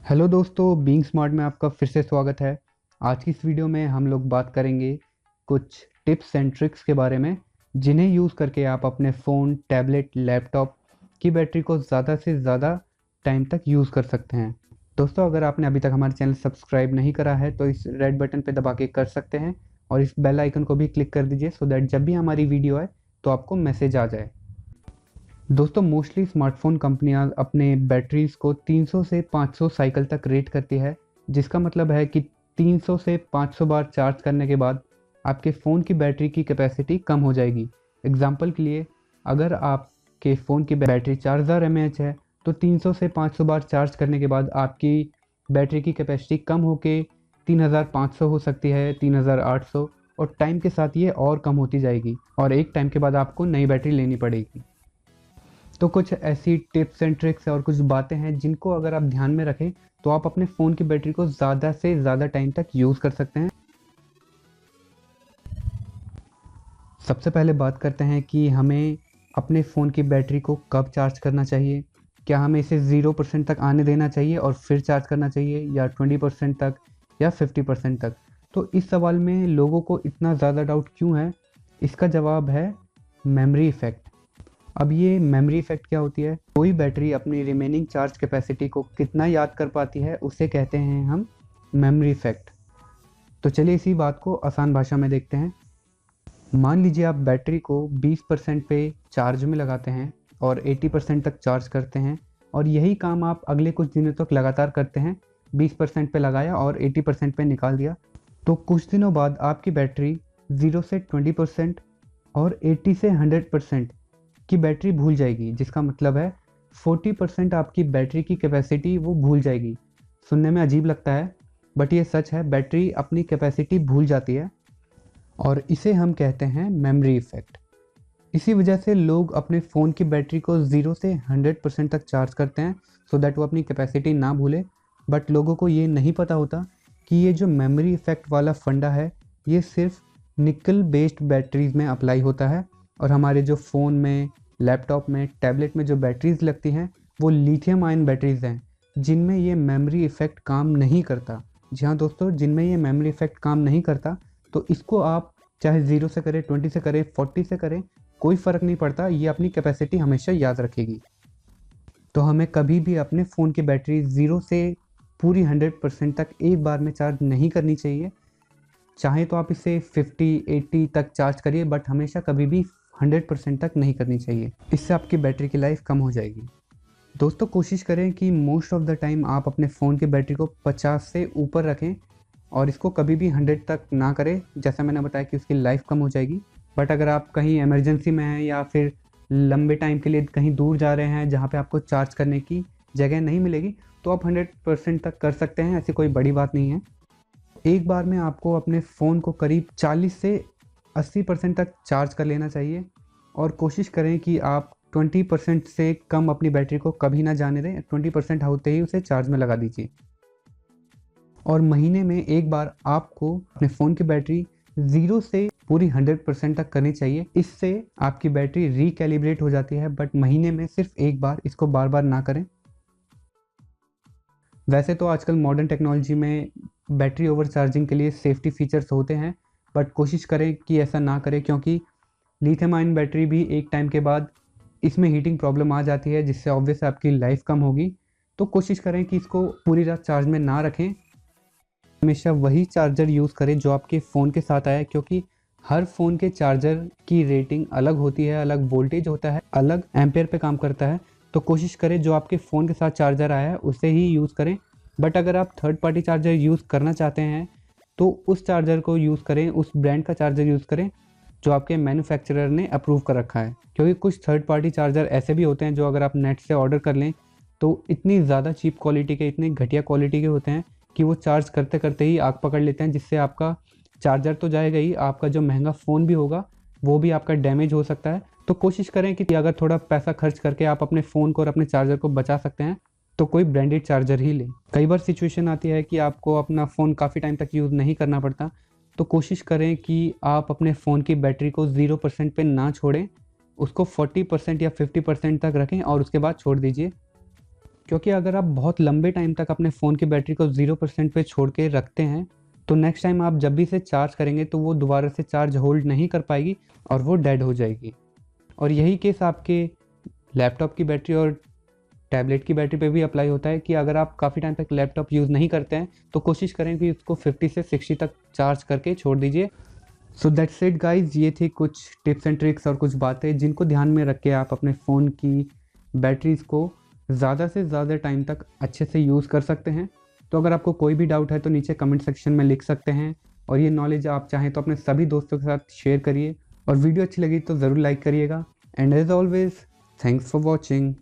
Hello दोस्तों, being smart में आपका फिर से स्वागत है। आज की इस वीडियो में हम लोग बात करेंगे कुछ टिप्स एंड ट्रिक्स के बारे में जिन्हें यूज़ करके आप अपने फ़ोन, टैबलेट, लैपटॉप की बैटरी को ज़्यादा से ज़्यादा टाइम तक यूज़ कर सकते हैं। दोस्तों, अगर आपने अभी तक हमारे चैनल सब्सक्राइब नहीं करा है तो इस रेड बटन पर दबा के कर सकते हैं और इस बेल आइकन को भी क्लिक कर दीजिए सो दैट जब भी हमारी वीडियो आए तो आपको मैसेज आ जाए। दोस्तों, मोस्टली स्मार्टफ़ोन कंपनियां अपने बैटरीज़ को 300 से 500 साइकिल तक रेट करती है, जिसका मतलब है कि 300 से 500 बार चार्ज करने के बाद आपके फ़ोन की बैटरी की कैपेसिटी कम हो जाएगी। एग्जांपल के लिए, अगर आपके फ़ोन की बैटरी 4000 mAh है तो 300 से 500 बार चार्ज करने के बाद आपकी बैटरी की कैपेसिटी कम होके 3500 हो सकती है, 3800, और टाइम के साथ ये और कम होती जाएगी और एक टाइम के बाद आपको नई बैटरी लेनी पड़ेगी। तो कुछ ऐसी टिप्स एंड ट्रिक्स और कुछ बातें हैं जिनको अगर आप ध्यान में रखें तो आप अपने फ़ोन की बैटरी को ज़्यादा से ज़्यादा टाइम तक यूज़ कर सकते हैं। सबसे पहले बात करते हैं कि हमें अपने फ़ोन की बैटरी को कब चार्ज करना चाहिए। क्या हमें इसे 0% तक आने देना चाहिए और फिर चार्ज करना चाहिए, या 20% तक, या 50% तक। तो इस सवाल में लोगों को इतना ज़्यादा डाउट क्यों है? इसका जवाब है मेमोरी इफ़ेक्ट। अब ये मेमोरी इफ़ेक्ट क्या होती है? कोई बैटरी अपनी रिमेनिंग चार्ज कैपेसिटी को कितना याद कर पाती है, उसे कहते हैं हम मेमोरी इफ़ेक्ट। तो चलिए इसी बात को आसान भाषा में देखते हैं। मान लीजिए आप बैटरी को 20% पे चार्ज में लगाते हैं और 80% तक चार्ज करते हैं, और यही काम आप अगले कुछ दिनों तक लगातार करते हैं। 20% पे लगाया और 80% पे निकाल दिया, तो कुछ दिनों बाद आपकी बैटरी 0 से 20% और 80 से 100% की बैटरी भूल जाएगी, जिसका मतलब है 40% आपकी बैटरी की कैपेसिटी वो भूल जाएगी। सुनने में अजीब लगता है, बट ये सच है। बैटरी अपनी कैपेसिटी भूल जाती है और इसे हम कहते हैं मेमोरी इफ़ेक्ट। इसी वजह से लोग अपने फ़ोन की बैटरी को 0 से 100% तक चार्ज करते हैं सो दैट वो अपनी कैपेसिटी ना भूले। बट लोगों को ये नहीं पता होता कि ये जो मेमोरी इफ़ेक्ट वाला फंडा है, ये सिर्फ निकल बेस्ड बैटरीज में अप्लाई होता है, और हमारे जो फ़ोन में, लैपटॉप में, टैबलेट में जो बैटरीज लगती हैं वो लिथियम आयन बैटरीज हैं, जिनमें ये मेमोरी इफ़ेक्ट काम नहीं करता। जी हाँ दोस्तों, जिनमें ये मेमोरी इफ़ेक्ट काम नहीं करता, तो इसको आप चाहे 0 से करें, 20 से करें, 40 से करें, कोई फ़र्क नहीं पड़ता, ये अपनी कैपेसिटी हमेशा याद रखेगी। तो हमें कभी भी अपने फ़ोन की बैटरी 0 से पूरी 100% तक एक बार में चार्ज नहीं करनी चाहिए। चाहे तो आप इसे 50-80 तक चार्ज करिए, बट हमेशा कभी भी 100% तक नहीं करनी चाहिए। इससे आपकी बैटरी की लाइफ कम हो जाएगी। दोस्तों, कोशिश करें कि मोस्ट ऑफ द टाइम आप अपने फ़ोन की बैटरी को 50 से ऊपर रखें और इसको कभी भी 100 तक ना करें। जैसा मैंने बताया कि उसकी लाइफ कम हो जाएगी। बट अगर आप कहीं इमरजेंसी में हैं या फिर लंबे टाइम के लिए कहीं दूर जा रहे हैं जहाँ पे आपको चार्ज करने की जगह नहीं मिलेगी, तो आप 100% तक कर सकते हैं। ऐसी कोई बड़ी बात नहीं है। एक बार में आपको अपने फ़ोन को करीब 40 से 80% तक चार्ज कर लेना चाहिए, और कोशिश करें कि आप 20% से कम अपनी बैटरी को कभी ना जाने दें। 20% होते ही उसे चार्ज में लगा दीजिए। और महीने में एक बार आपको अपने फ़ोन की बैटरी 0 से पूरी 100% तक करनी चाहिए। इससे आपकी बैटरी रिकैलिब्रेट हो जाती है, बट महीने में सिर्फ एक बार, इसको बार बार ना करें। वैसे तो आजकल मॉडर्न टेक्नोलॉजी में बैटरी ओवर चार्जिंग के लिए सेफ्टी फीचर्स होते हैं, बट कोशिश करें कि ऐसा ना करें, क्योंकि लिथियम आयन बैटरी भी एक टाइम के बाद इसमें हीटिंग प्रॉब्लम आ जाती है, जिससे ऑब्वियस आपकी लाइफ कम होगी। तो कोशिश करें कि इसको पूरी रात चार्ज में ना रखें। हमेशा वही चार्जर यूज़ करें जो आपके फ़ोन के साथ आया है, क्योंकि हर फ़ोन के चार्जर की रेटिंग अलग होती है, अलग वोल्टेज होता है, अलग एम्पेयर पे काम करता है। तो कोशिश करें जो आपके फ़ोन के साथ चार्जर आया है उसे ही यूज़ करें। बट अगर आप थर्ड पार्टी चार्जर यूज़ करना चाहते हैं तो उस चार्जर को यूज़ करें, उस ब्रांड का चार्जर यूज़ करें जो आपके मैन्युफैक्चरर ने अप्रूव कर रखा है। क्योंकि कुछ थर्ड पार्टी चार्जर ऐसे भी होते हैं जो अगर आप नेट से ऑर्डर कर लें तो इतनी ज़्यादा चीप क्वालिटी के, इतनी घटिया क्वालिटी के होते हैं कि वो चार्ज करते करते ही आग पकड़ लेते हैं, जिससे आपका चार्जर तो जाएगा ही, आपका जो महंगा फ़ोन भी होगा वो भी आपका डैमेज हो सकता है। तो कोशिश करें कि अगर थोड़ा पैसा खर्च करके आप अपने फ़ोन को और अपने चार्जर को बचा सकते हैं तो कोई ब्रांडेड चार्जर ही लें। कई बार सिचुएशन आती है कि आपको अपना फ़ोन काफ़ी टाइम तक यूज़ नहीं करना पड़ता, तो कोशिश करें कि आप अपने फ़ोन की बैटरी को 0% पे ना छोड़ें, उसको 40% या 50% तक रखें और उसके बाद छोड़ दीजिए। क्योंकि अगर आप बहुत लंबे टाइम तक अपने फ़ोन की बैटरी को 0% पे छोड़ के रखते हैं, तो नेक्स्ट टाइम आप जब भी इसे चार्ज करेंगे तो वो दोबारा से चार्ज होल्ड नहीं कर पाएगी और वो डेड हो जाएगी। और यही केस आपके लैपटॉप की बैटरी और टैबलेट की बैटरी पे भी अप्लाई होता है कि अगर आप काफ़ी टाइम तक लैपटॉप यूज़ नहीं करते हैं तो कोशिश करें कि उसको 50 से 60 तक चार्ज करके छोड़ दीजिए। सो दैट्स इट गाइज, ये थी कुछ टिप्स एंड ट्रिक्स और कुछ बातें जिनको ध्यान में रख के आप अपने फ़ोन की बैटरीज़ को ज़्यादा से ज़्यादा टाइम तक अच्छे से यूज़ कर सकते हैं। तो अगर आपको कोई भी डाउट है तो नीचे कमेंट सेक्शन में लिख सकते हैं, और ये नॉलेज आप चाहें तो अपने सभी दोस्तों के साथ शेयर करिए, और वीडियो अच्छी लगी तो ज़रूर लाइक करिएगा। And as always, thanks for watching.